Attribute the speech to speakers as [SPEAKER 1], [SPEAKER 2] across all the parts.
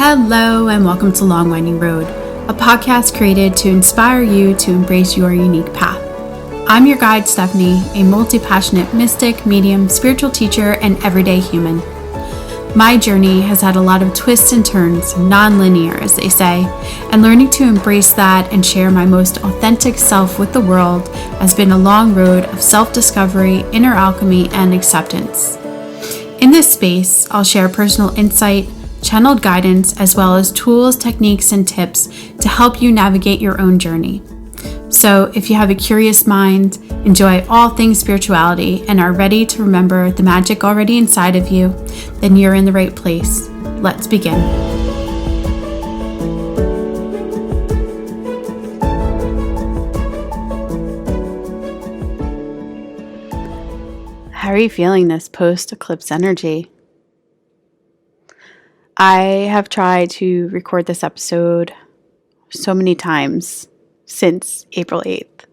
[SPEAKER 1] Hello and welcome to Long Winding Road, a podcast created to inspire you to embrace your unique path. I'm your guide, Stephanie, a multi-passionate mystic, medium, spiritual teacher, and everyday human. My journey has had a lot of twists and turns, non-linear as they say, and learning to embrace that and share my most authentic self with the world has been a long road of self-discovery, inner alchemy, and acceptance. In this space, I'll share personal insight, channeled guidance, as well as tools, techniques, and tips to help you navigate your own journey. So if you have a curious mind, enjoy all things spirituality, and are ready to remember the magic already inside of you, then you're in the right place. Let's begin. How are you feeling this post-eclipse energy? I have tried to record this episode so many times since April 8th.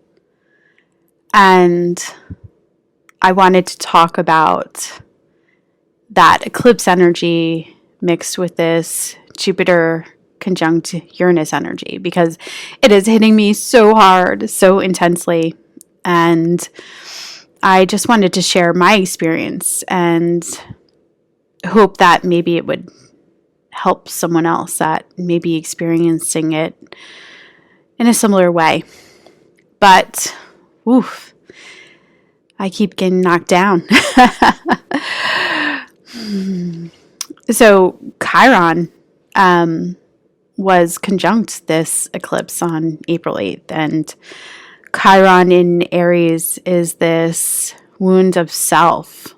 [SPEAKER 1] And I wanted to talk about that eclipse energy mixed with this Jupiter conjunct Uranus energy because it is hitting me so hard, so intensely. And I just wanted to share my experience and hope that maybe it would help someone else that may be experiencing it in a similar way. But, oof, I keep getting knocked down. So Chiron was conjunct this eclipse on April 8th. And Chiron in Aries is this wound of self.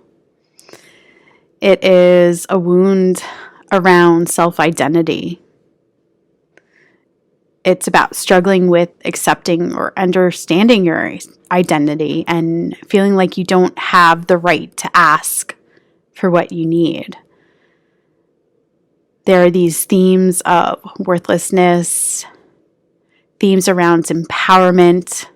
[SPEAKER 1] It is a wound around self-identity. It's about struggling with accepting or understanding your identity and feeling like you don't have the right to ask for what you need. There are these themes of worthlessness, themes around empowerment,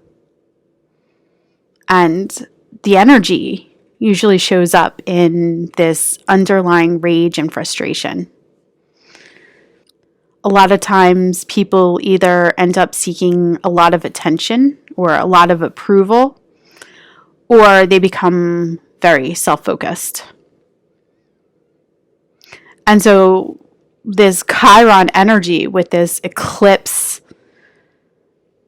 [SPEAKER 1] and the energy usually shows up in this underlying rage and frustration. A lot of times people either end up seeking a lot of attention or a lot of approval, or they become very self-focused. And so this Chiron energy with this eclipse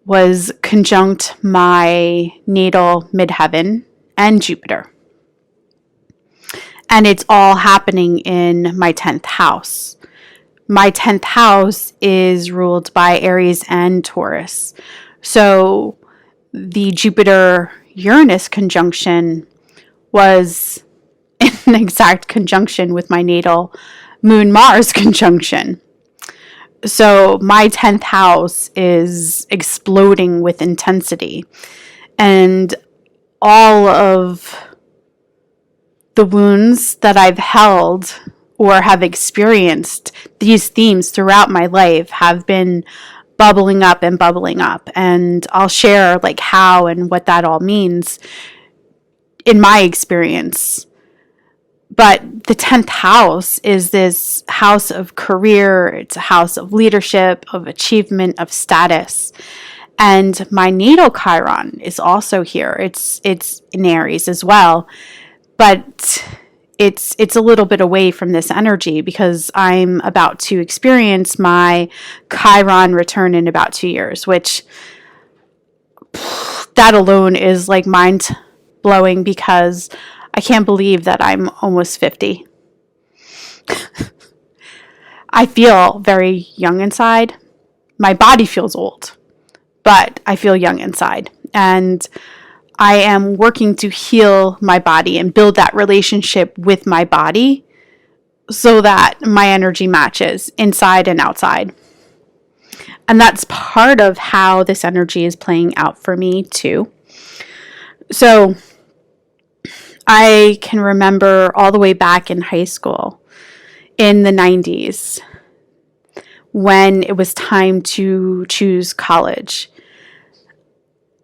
[SPEAKER 1] was conjunct my natal midheaven and Jupiter. And it's all happening in my 10th house. My 10th house is ruled by Aries and Taurus. So the Jupiter-Uranus conjunction was in an exact conjunction with my natal Moon-Mars conjunction. So my 10th house is exploding with intensity. And all of the wounds that I've held or have experienced, these themes throughout my life have been bubbling up. And I'll share like how and what that all means in my experience. But the 10th house is this house of career. It's a house of leadership, of achievement, of status. And my natal Chiron is also here. It's in Aries as well. But it's a little bit away from this energy because I'm about to experience my Chiron return in about 2 years, which that alone is like mind blowing because I can't believe that I'm almost 50. I feel very young inside. My body feels old, but I feel young inside. And I am working to heal my body and build that relationship with my body so that my energy matches inside and outside. And that's part of how this energy is playing out for me too. So I can remember all the way back in high school in the 90s when it was time to choose college.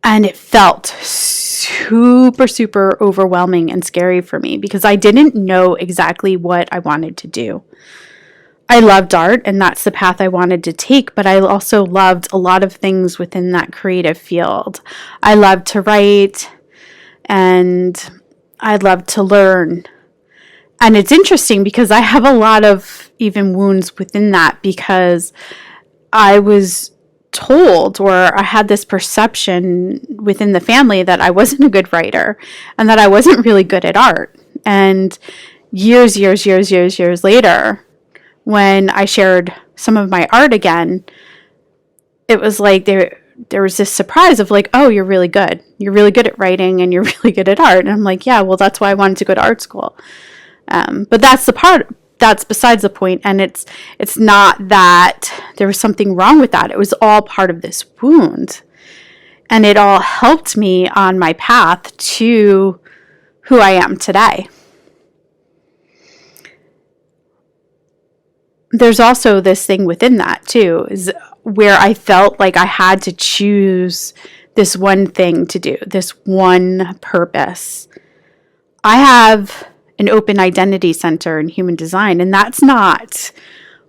[SPEAKER 1] And it felt super overwhelming and scary for me because I didn't know exactly what I wanted to do. I loved art, and that's the path I wanted to take, but I also loved a lot of things within that creative field. I loved to write, and I loved to learn. And it's interesting because I have a lot of even wounds within that, because I was told, or I had this perception within the family, that I wasn't a good writer and that I wasn't really good at art. And years later, when I shared some of my art again, it was like there was this surprise of like, oh, you're really good. You're really good at writing and you're really good at art. And I'm like, yeah, well, that's why I wanted to go to art school. But that's besides the point. And it's not that there was something wrong with that. It was all part of this wound. And it all helped me on my path to who I am today. There's also this thing within that too, is where I felt like I had to choose this one thing to do, this one purpose. I have an open identity center in human design, and that's not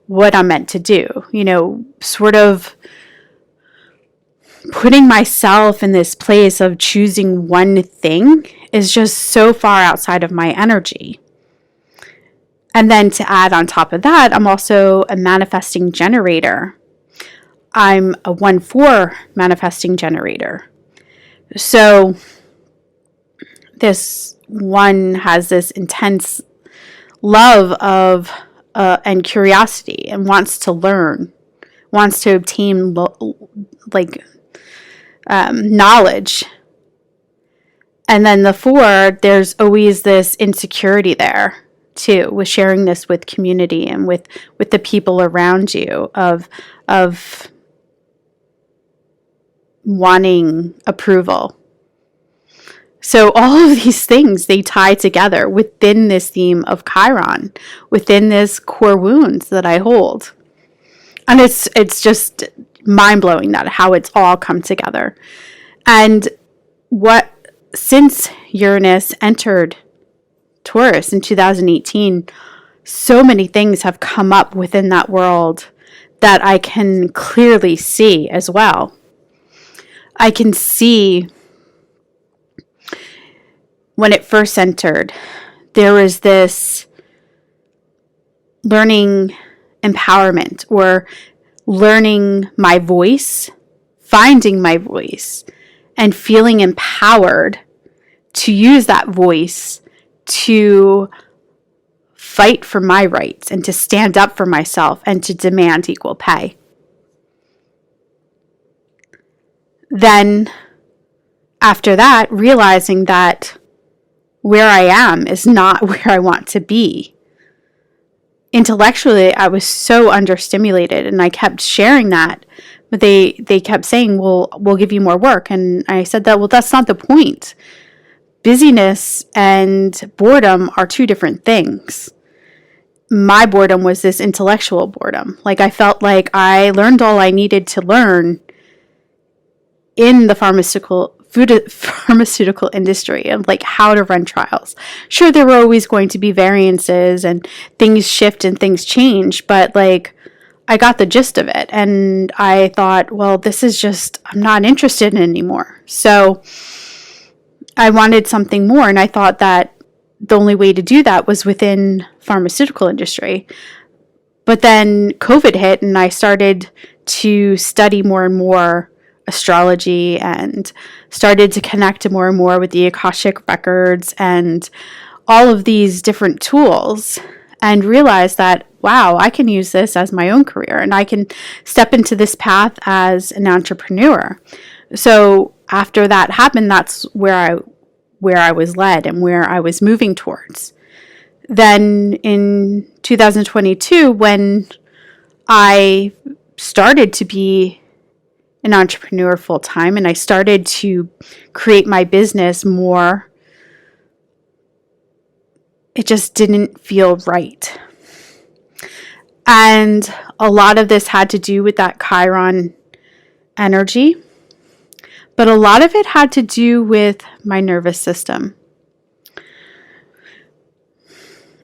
[SPEAKER 1] what I'm meant to do. You know, sort of putting myself in this place of choosing one thing is just so far outside of my energy. And then to add on top of that, I'm also a manifesting generator. I'm a 1/4 manifesting generator. So this one has this intense love of and curiosity, and wants to learn, wants to obtain knowledge. And then the 4, there's always this insecurity there too, with sharing this with community and with the people around you, of wanting approval. So all of these things, they tie together within this theme of Chiron, within this core wounds that I hold. And it's just mind-blowing that how it's all come together. And since Uranus entered Taurus in 2018, so many things have come up within that world that I can clearly see as well. I can see when it first entered, there was this learning empowerment, or learning my voice, finding my voice, and feeling empowered to use that voice to fight for my rights and to stand up for myself and to demand equal pay. Then, after that, realizing that where I am is not where I want to be. Intellectually, I was so understimulated, and I kept sharing that, but they kept saying, well, we'll give you more work. And I said that, well, that's not the point. Busyness and boredom are two different things. My boredom was this intellectual boredom. Like, I felt like I learned all I needed to learn in the pharmaceutical industry, and like how to run trials. Sure, there were always going to be variances and things shift and things change, but like I got the gist of it, and I thought, well, this is just, I'm not interested in anymore. So I wanted something more, and I thought that the only way to do that was within pharmaceutical industry. But then COVID hit, and I started to study more and more astrology, and started to connect more and more with the Akashic records and all of these different tools, and realized that, wow, I can use this as my own career, and I can step into this path as an entrepreneur. So after that happened, that's where I was led and where I was moving towards. Then in 2022, when I started to be an entrepreneur full time, and I started to create my business more, it just didn't feel right. And a lot of this had to do with that Chiron energy, but a lot of it had to do with my nervous system.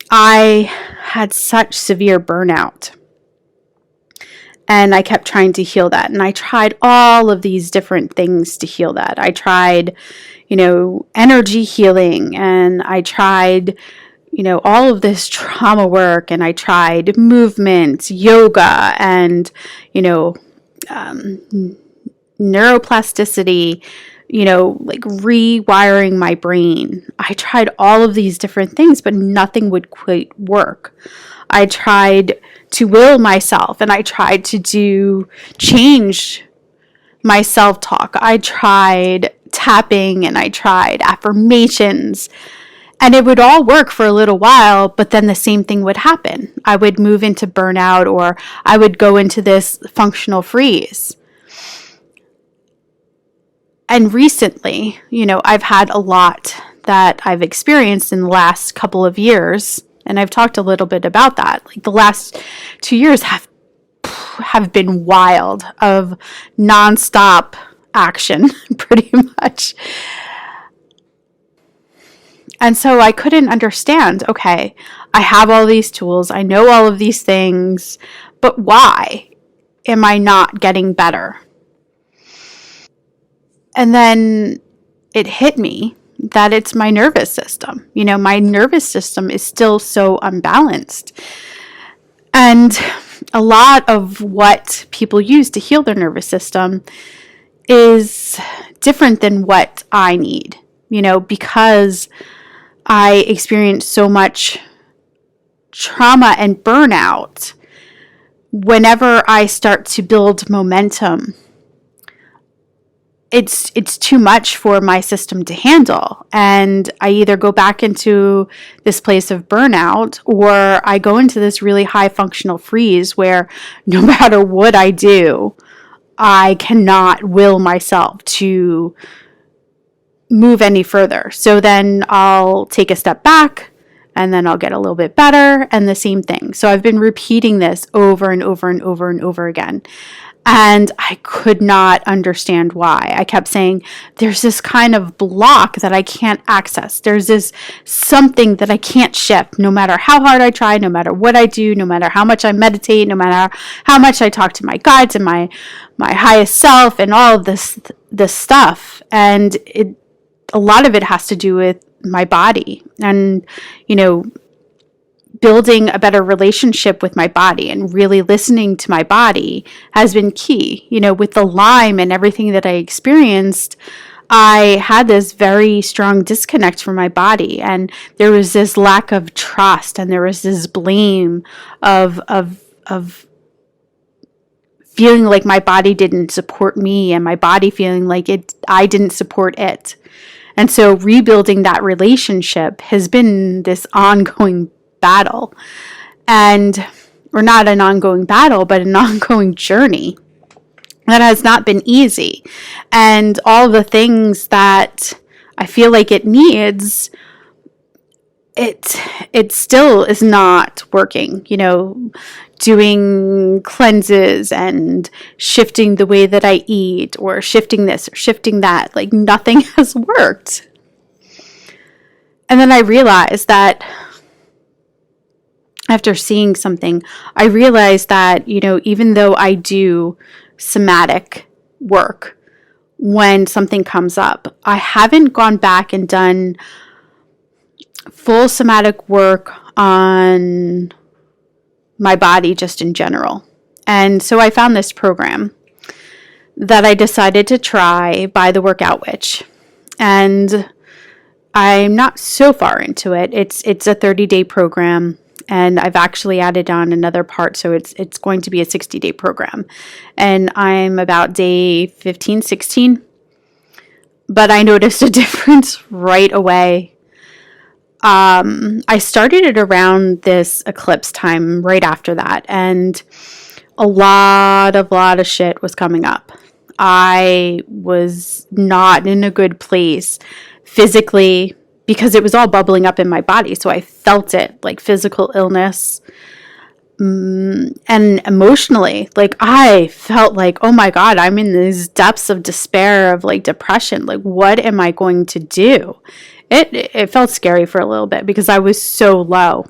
[SPEAKER 1] I had such severe burnout And I kept trying to heal that. And I tried all of these different things to heal that. I tried, energy healing, and I tried, all of this trauma work, and I tried movement, yoga, and, neuroplasticity, like rewiring my brain. I tried all of these different things, but nothing would quite work. I tried to will myself, and I tried to change my self-talk. I tried tapping, and I tried affirmations, and it would all work for a little while, but then the same thing would happen. I would move into burnout, or I would go into this functional freeze. And recently, I've had a lot that I've experienced in the last couple of years, and I've talked a little bit about that. Like the last 2 years have been wild, of nonstop action, pretty much. And so I couldn't understand, okay, I have all these tools, I know all of these things, but why am I not getting better? And then it hit me that it's my nervous system. My nervous system is still so unbalanced. And a lot of what people use to heal their nervous system is different than what I need, because I experienced so much trauma and burnout. Whenever I start to build momentum, it's too much for my system to handle. And I either go back into this place of burnout, or I go into this really high functional freeze where no matter what I do, I cannot will myself to move any further. So then I'll take a step back, and then I'll get a little bit better, and the same thing. So I've been repeating this over and over and over and over again. And I could not understand why. I kept saying, there's this kind of block that I can't access. There's this something that I can't shift, no matter how hard I try, no matter what I do, no matter how much I meditate, no matter how much I talk to my guides and my highest self and all of this stuff. And a lot of it has to do with my body, and, building a better relationship with my body and really listening to my body has been key. With the Lyme and everything that I experienced, I had this very strong disconnect from my body, and there was this lack of trust, and there was this blame of feeling like my body didn't support me, and my body feeling like I didn't support it. And so rebuilding that relationship has been this ongoing battle, or not an ongoing battle, but an ongoing journey that has not been easy. And all the things that I feel like it needs, it still is not working, doing cleanses and shifting the way that I eat, or shifting this or shifting that, like nothing has worked. And then I realized that after seeing something, I realized that, even though I do somatic work, when something comes up, I haven't gone back and done full somatic work on my body just in general. And so I found this program that I decided to try by the Workout Witch. And I'm not so far into it. It's a 30-day program. And I've actually added on another part, so it's going to be a 60-day program. And I'm about day 15, 16. But I noticed a difference right away. I started it around this eclipse time, right after that. And a lot of shit was coming up. I was not in a good place physically, because it was all bubbling up in my body. So I felt it, like physical illness, and emotionally, like I felt like, oh my God, I'm in these depths of despair, of like depression. Like, what am I going to do? It felt scary for a little bit because I was so low.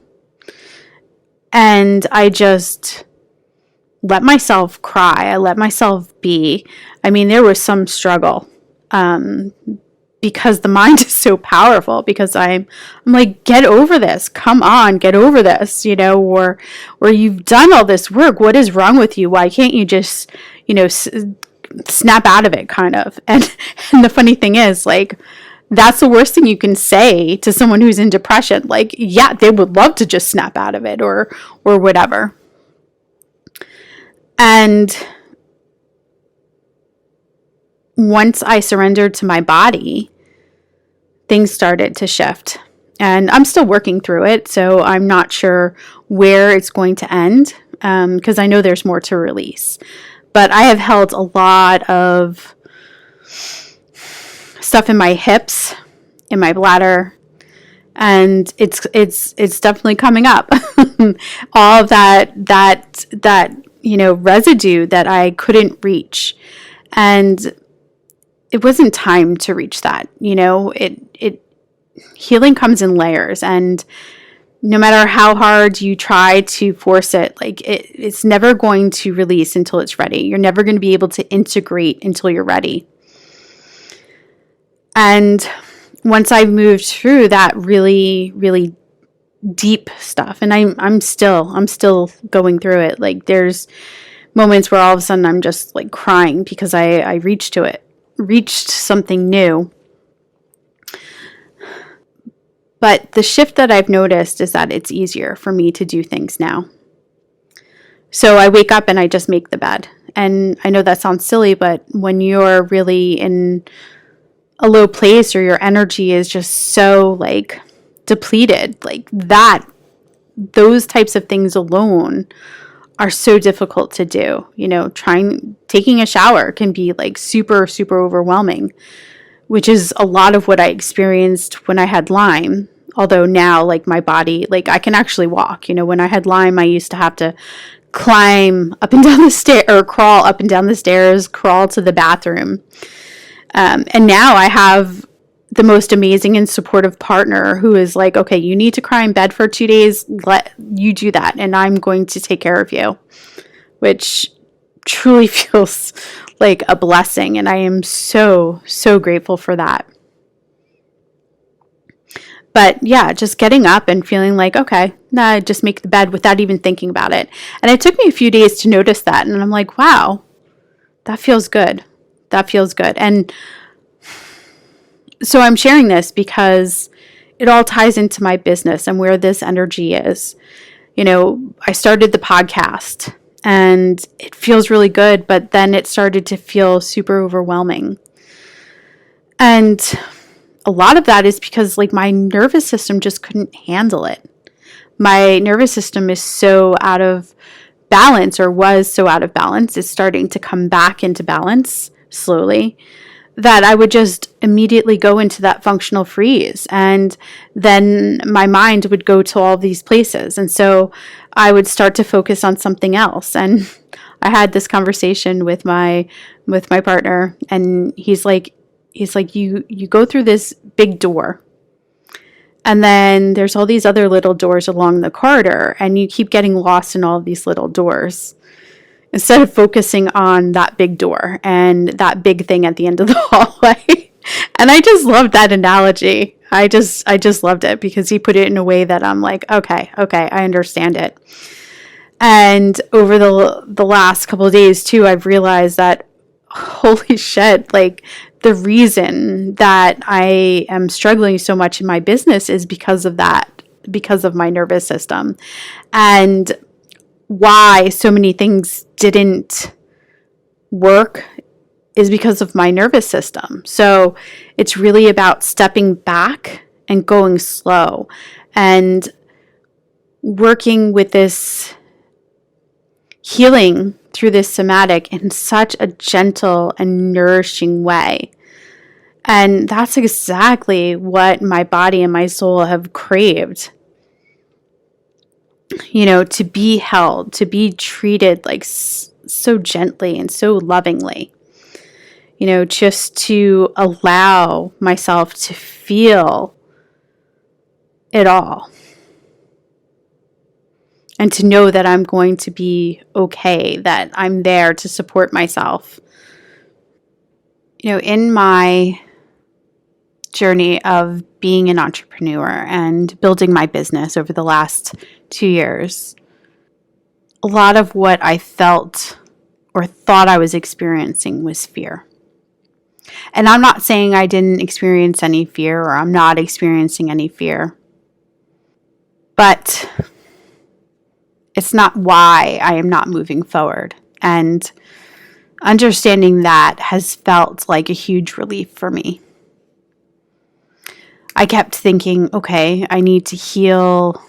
[SPEAKER 1] And I just let myself cry. I let myself be. I mean, there was some struggle, because the mind is so powerful, because I'm like, get over this. Come on, get over this, or you've done all this work. What is wrong with you? Why can't you just, snap out of it, kind of? And the funny thing is, like, that's the worst thing you can say to someone who's in depression. Like, yeah, they would love to just snap out of it or whatever. And once I surrendered to my body, things started to shift. And I'm still working through it, so I'm not sure where it's going to end, because I know there's more to release. But I have held a lot of stuff in my hips, in my bladder, and it's definitely coming up. All of that residue that I couldn't reach, and it wasn't time to reach that. It healing comes in layers, and no matter how hard you try to force it, like it's never going to release until it's ready. You're never going to be able to integrate until you're ready. And once I've moved through that really, really deep stuff, and I'm still going through it. Like, there's moments where all of a sudden I'm just like crying because I reached something new. But the shift that I've noticed is that it's easier for me to do things now. So I wake up and I just make the bed. And I know that sounds silly, but when you're really in a low place, or your energy is just so like depleted, like that, those types of things alone are so difficult to do. Taking a shower can be like super, super overwhelming, which is a lot of what I experienced when I had Lyme. Although now, like, my body, like, I can actually walk. When I had Lyme, I used to have to climb up and down the stairs, or crawl up and down the stairs, crawl to the bathroom. And now I have the most amazing and supportive partner who is like, okay, you need to cry in bed for 2 days. Let you do that, and I'm going to take care of you, which truly feels like a blessing. And I am so, so grateful for that. But yeah, just getting up and feeling like, okay, nah, just make the bed without even thinking about it. And it took me a few days to notice that. And I'm like, wow, that feels good. That feels good. And so I'm sharing this because it all ties into my business and where this energy is. I started the podcast and it feels really good, but then it started to feel super overwhelming. And a lot of that is because, like, my nervous system just couldn't handle it. My nervous system is so out of balance, or was so out of balance. It's starting to come back into balance slowly, that I would just immediately go into that functional freeze. And then my mind would go to all these places. And so I would start to focus on something else. And I had this conversation with my partner, and he's like, you go through this big door, and then there's all these other little doors along the corridor, and you keep getting lost in all of these little doors instead of focusing on that big door and that big thing at the end of the hallway. And I just loved that analogy. I just loved it because he put it in a way that I'm like, okay, I understand it. And over the last couple of days too, I've realized that, holy shit, like, the reason that I am struggling so much in my business is because of that, because of my nervous system. And why so many things didn't work is because of my nervous system. So it's really about stepping back and going slow and working with this healing through this somatic in such a gentle and nourishing way. And that's exactly what my body and my soul have craved. To be held, to be treated like so gently and so lovingly. Just to allow myself to feel it all. and to know that I'm going to be okay, that I'm there to support myself. In my journey of being an entrepreneur and building my business over the last 2 years, a lot of what I felt or thought I was experiencing was fear. And I'm not saying I didn't experience any fear or I'm not experiencing any fear, but it's not why I am not moving forward. And understanding that has felt like a huge relief for me. I kept thinking, okay, I need to heal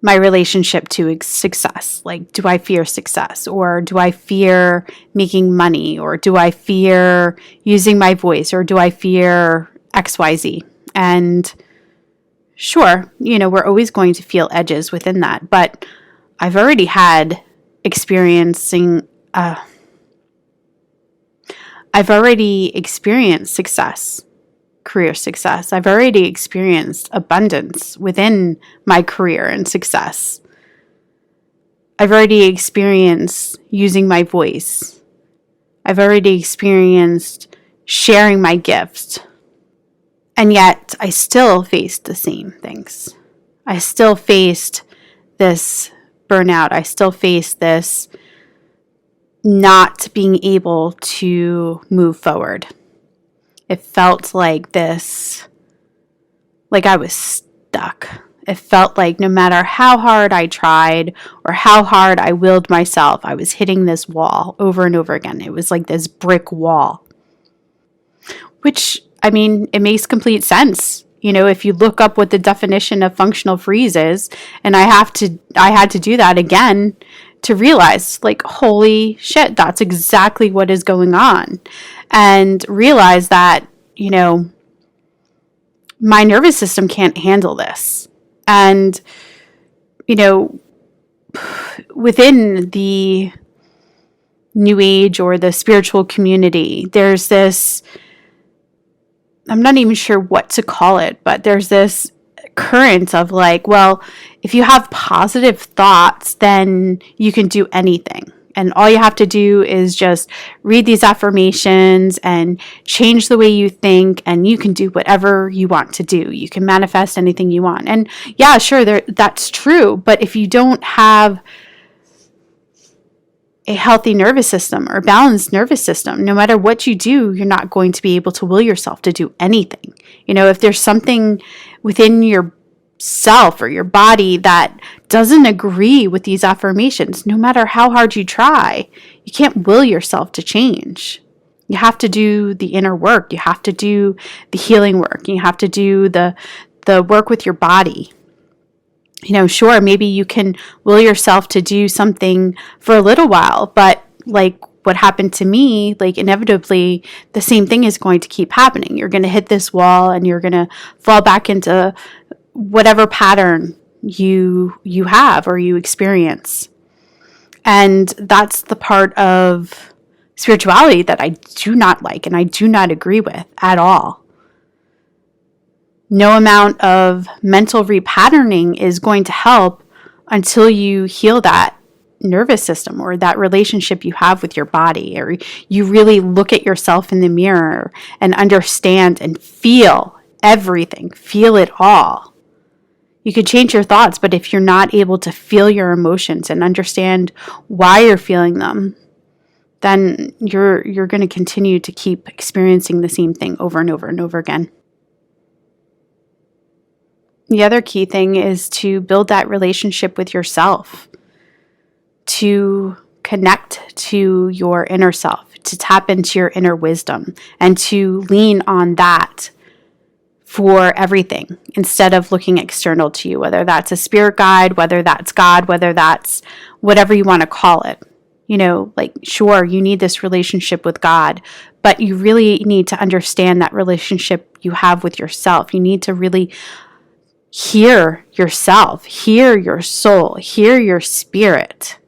[SPEAKER 1] my relationship to success. Like, do I fear success? Or do I fear making money? Or do I fear using my voice? Or do I fear XYZ? And sure, we're always going to feel edges within that. But I've already had I've already experienced success, career success. I've already experienced abundance within my career and success. I've already experienced using my voice. I've already experienced sharing my gifts. And yet I still faced the same things. I still faced this burnout. I still faced this not being able to move forward. It felt like I was stuck. It felt like no matter how hard I tried or how hard I willed myself, I was hitting this wall over and over again. It was like this brick wall, which, it makes complete sense. If you look up what the definition of functional freeze is, and I had to do that again to realize, like, holy shit, that's exactly what is going on. And realize that, my nervous system can't handle this. And, within the New Age or the spiritual community, there's this, I'm not even sure what to call it, but there's this current of like, well, if you have positive thoughts, then you can do anything. And all you have to do is just read these affirmations and change the way you think, and you can do whatever you want to do. You can manifest anything you want. And yeah, sure, that's true. But if you don't have a healthy nervous system or balanced nervous system, no matter what you do, you're not going to be able to will yourself to do anything. If there's something within yourself or your body that doesn't agree with these affirmations, no matter how hard you try, you can't will yourself to change. You have to do the inner work. You have to do the healing work. You have to do the work with your body. Sure, maybe you can will yourself to do something for a little while, but like what happened to me, like inevitably the same thing is going to keep happening. You're going to hit this wall and you're going to fall back into whatever pattern you have or you experience. And that's the part of spirituality that I do not like and I do not agree with at all. No amount of mental repatterning is going to help until you heal that nervous system or that relationship you have with your body, or you really look at yourself in the mirror and understand and feel everything, feel it all. You could change your thoughts, but if you're not able to feel your emotions and understand why you're feeling them, then you're going to continue to keep experiencing the same thing over and over and over again. The other key thing is to build that relationship with yourself, to connect to your inner self, to tap into your inner wisdom, and to lean on that for everything instead of looking external to you, whether that's a spirit guide, whether that's God, whether that's whatever you want to call it. Sure, you need this relationship with God, but you really need to understand that relationship you have with yourself. You need to really hear yourself, hear your soul, hear your spirit,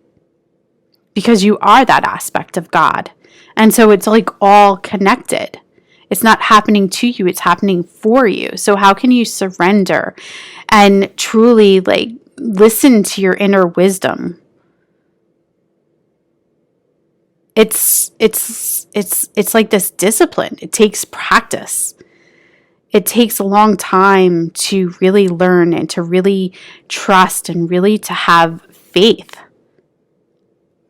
[SPEAKER 1] because you are that aspect of God. And so it's like all connected. It's not happening to you, it's happening for you. So how can you surrender and truly like listen to your inner wisdom? It's like this discipline. It takes practice. It takes a long time to really learn and to really trust and really to have faith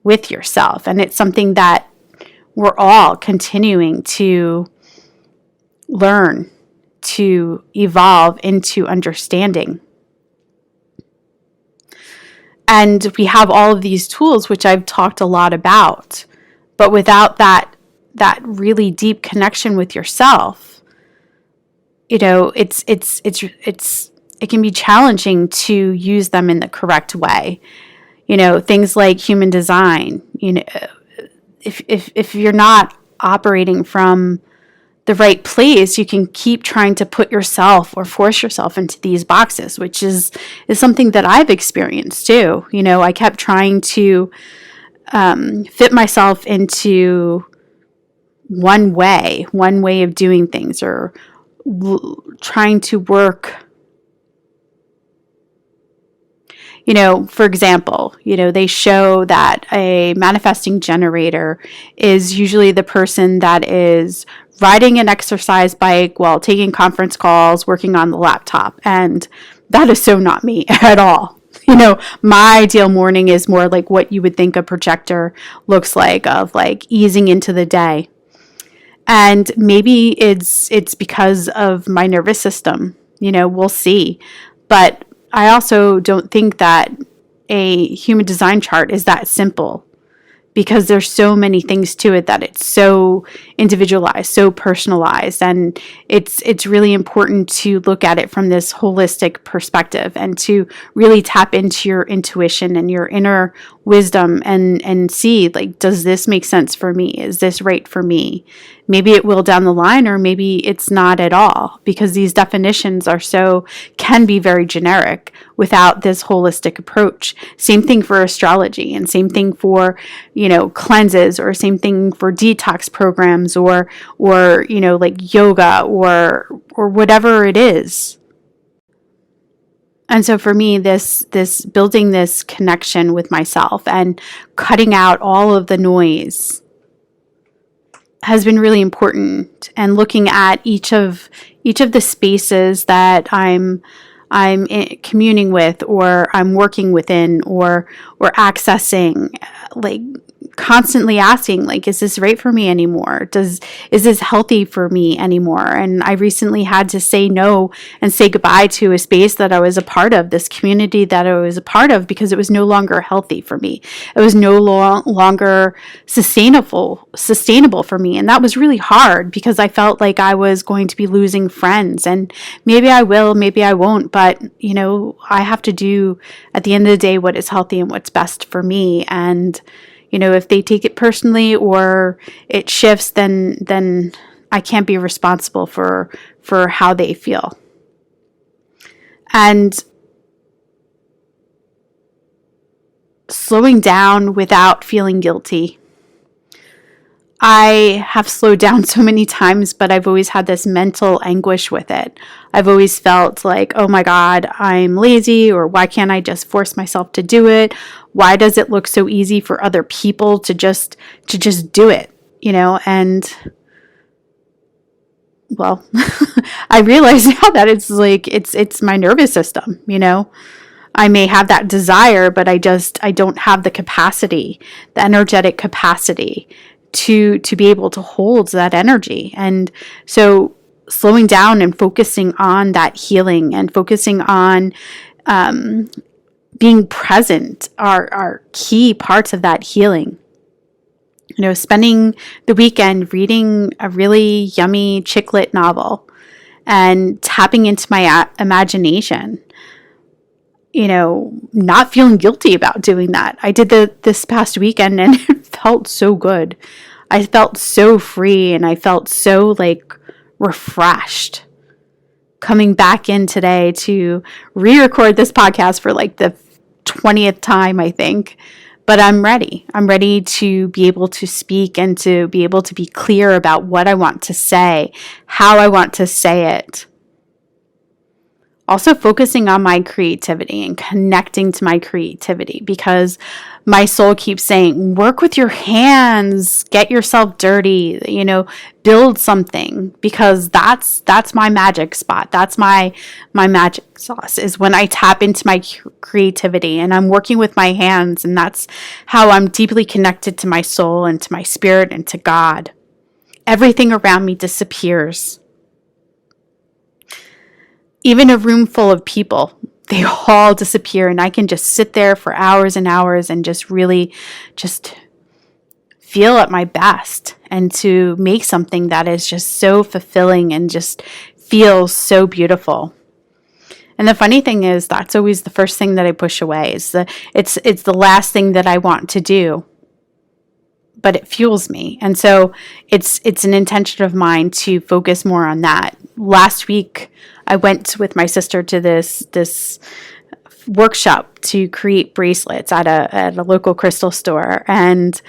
[SPEAKER 1] with yourself. And it's something that we're all continuing to learn, to evolve into understanding. And we have all of these tools, which I've talked a lot about, but without that really deep connection with yourself, it can be challenging to use them in the correct way. Things like human design, if you're not operating from the right place, you can keep trying to put yourself or force yourself into these boxes, which is something that I've experienced too. I kept trying to fit myself into one way of doing things, or trying to work. For example, they show that a manifesting generator is usually the person that is riding an exercise bike while taking conference calls, working on the laptop. And that is so not me at all. My ideal morning is more like what you would think a projector looks like, of like easing into the day. And maybe it's because of my nervous system, we'll see. But I also don't think that a human design chart is that simple, because there's so many things to it that it's so individualized, so personalized. And it's really important to look at it from this holistic perspective and to really tap into your intuition and your inner wisdom and see, like, does this make sense for me? Is this right for me? Maybe it will down the line, or maybe it's not at all, because these definitions can be very generic without this holistic approach. Same thing for astrology, and same thing for, cleanses, or same thing for detox programs, or like yoga, or whatever it is. And so for me, this building this connection with myself and cutting out all of the noise has been really important, and looking at each of the spaces that I'm communing with, or I'm working within, or accessing, like constantly asking, like, is this right for me anymore? Is this healthy for me anymore? And I recently had to say no and say goodbye to a space that I was a part of, this community that I was a part of, because it was no longer healthy for me. It was no longer sustainable for me. And that was really hard, because I felt like I was going to be losing friends, and maybe I will, maybe I won't, but I have to do, at the end of the day, what is healthy and what's best for me. And if they take it personally or it shifts, then I can't be responsible for how they feel. And slowing down without feeling guilty. I have slowed down so many times, but I've always had this mental anguish with it. I've always felt like, oh my God, I'm lazy, or why can't I just force myself to do it? Why does it look so easy for other people to just do it? And well, I realize now that it's like, it's my nervous system, I may have that desire, but I don't have the capacity, the energetic capacity to be able to hold that energy. And so slowing down and focusing on that healing, and focusing on being present are key parts of that healing. Spending the weekend reading a really yummy chick lit novel and tapping into my imagination. Not feeling guilty about doing that. I did this past weekend, and it felt so good. I felt so free, and I felt so like refreshed. Coming back in today to re-record this podcast for like the 20th time, I think. But I'm ready. I'm ready to be able to speak and to be able to be clear about what I want to say, how I want to say it. Also focusing on my creativity and connecting to my creativity, because my soul keeps saying, work with your hands, get yourself dirty, build something, because that's my magic spot. That's my magic sauce, is when I tap into my creativity and I'm working with my hands, and that's how I'm deeply connected to my soul and to my spirit and to God. Everything around me disappears. Even a room full of people, they all disappear, and I can just sit there for hours and hours and just really just feel at my best, and to make something that is just so fulfilling and just feels so beautiful. And the funny thing is, that's always the first thing that I push away. It's the last thing that I want to do, but it fuels me. And so it's an intention of mine to focus more on that. Last week, I went with my sister to this workshop to create bracelets at a local crystal store, and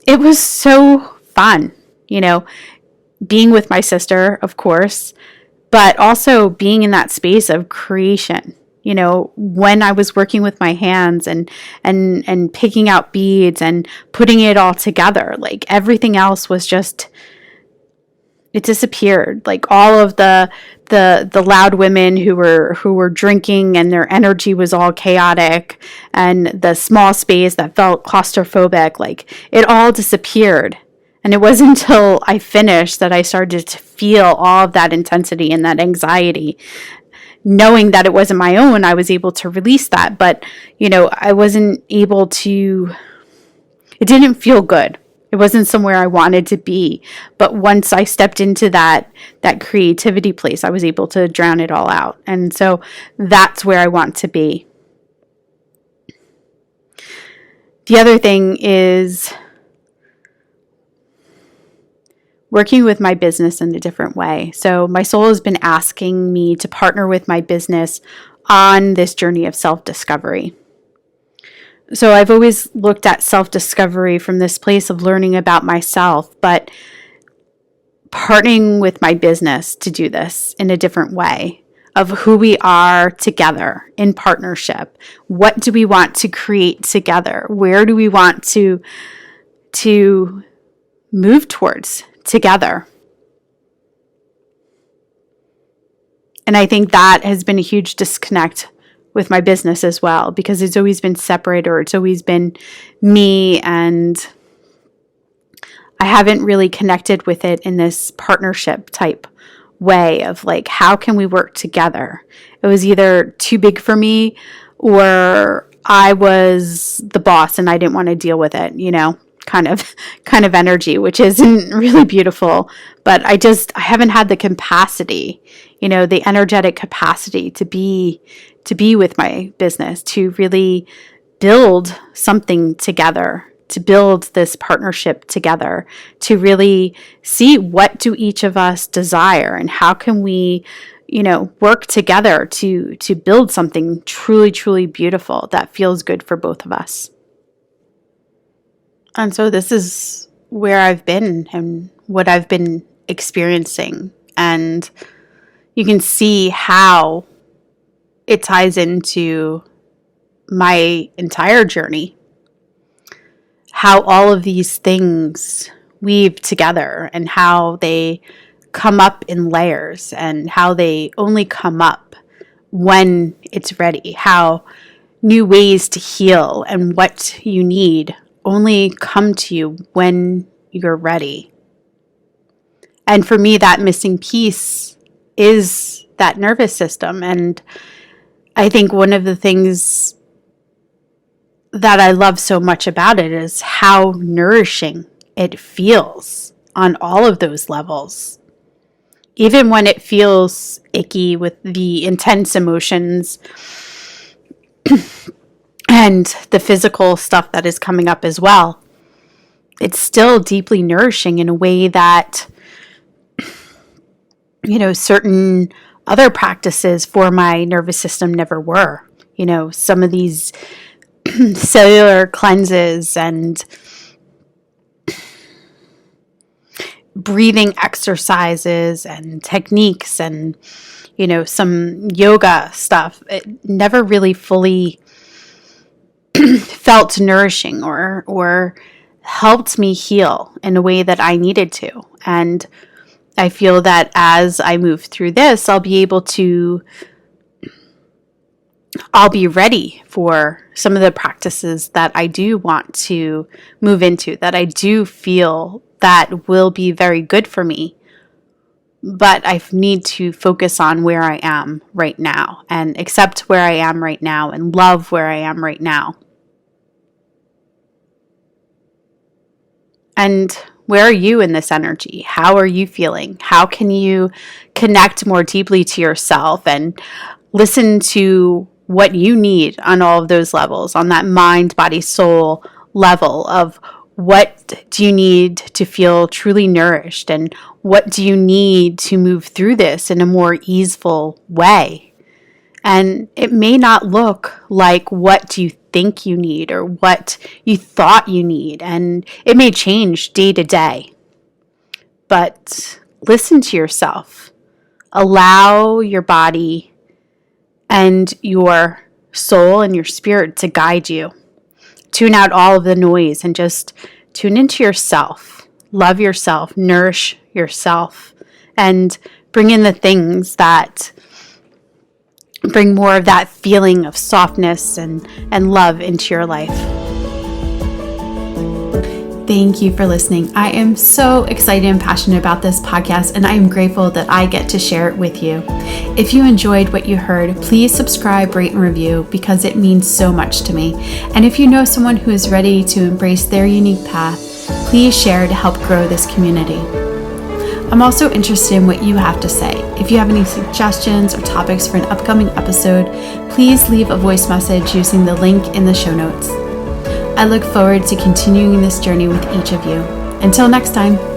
[SPEAKER 1] it was so fun, being with my sister, of course, but also being in that space of creation. When I was working with my hands and picking out beads and putting it all together, like everything else was just, it disappeared. Like all of the loud women who were drinking, and their energy was all chaotic, and the small space that felt claustrophobic, like it all disappeared. And it wasn't until I finished that I started to feel all of that intensity and that anxiety. Knowing that it wasn't my own, I was able to release that. But, I wasn't able to, it didn't feel good. It wasn't somewhere I wanted to be. But once I stepped into that creativity place, I was able to drown it all out. And so that's where I want to be. The other thing is working with my business in a different way. So my soul has been asking me to partner with my business on this journey of self-discovery. So I've always looked at self-discovery from this place of learning about myself, but partnering with my business to do this in a different way, of who we are together in partnership. What do we want to create together? Where do we want to move towards together? And I think that has been a huge disconnect with my business as well, because it's always been separate, or it's always been me, and I haven't really connected with it in this partnership type way of like, how can we work together? It was either too big for me, or I was the boss and I didn't want to deal with it, kind of energy, which isn't really beautiful. But I haven't had the capacity, the energetic capacity to be with my business, to really build something together, to build this partnership together, to really see what do each of us desire, and how can we, work together to build something truly, truly beautiful that feels good for both of us. And so this is where I've been and what I've been experiencing. And you can see how it ties into my entire journey. How all of these things weave together, and how they come up in layers, and how they only come up when it's ready. How new ways to heal and what you need only come to you when you're ready. And for me, that missing piece is that nervous system. And I think one of the things that I love so much about it is how nourishing it feels on all of those levels. Even when it feels icky with the intense emotions and the physical stuff that is coming up as well, it's still deeply nourishing in a way that, certain other practices for my nervous system never were. Some of these cellular cleanses and breathing exercises and techniques and, some yoga stuff, it never really fully felt nourishing or helped me heal in a way that I needed to. And I feel that as I move through this, I'll be ready for some of the practices that I do want to move into, that I do feel that will be very good for me. But I need to focus on where I am right now and accept where I am right now and love where I am right now. And where are you in this energy? How are you feeling? How can you connect more deeply to yourself and listen to what you need on all of those levels, on that mind, body, soul level of what do you need to feel truly nourished, and what do you need to move through this in a more easeful way? And it may not look like what do you think you need or what you thought you need, and it may change day to day. But listen to yourself. Allow your body and your soul and your spirit to guide you. Tune out all of the noise and just tune into yourself. Love yourself, nourish yourself, and bring in the things that bring more of that feeling of softness and love into your life. Thank you for listening. I am so excited and passionate about this podcast, and I am grateful that I get to share it with you. If you enjoyed what you heard, please subscribe, rate, and review because it means so much to me. And if you know someone who is ready to embrace their unique path, please share to help grow this community. I'm also interested in what you have to say. If you have any suggestions or topics for an upcoming episode, please leave a voice message using the link in the show notes. I look forward to continuing this journey with each of you. Until next time.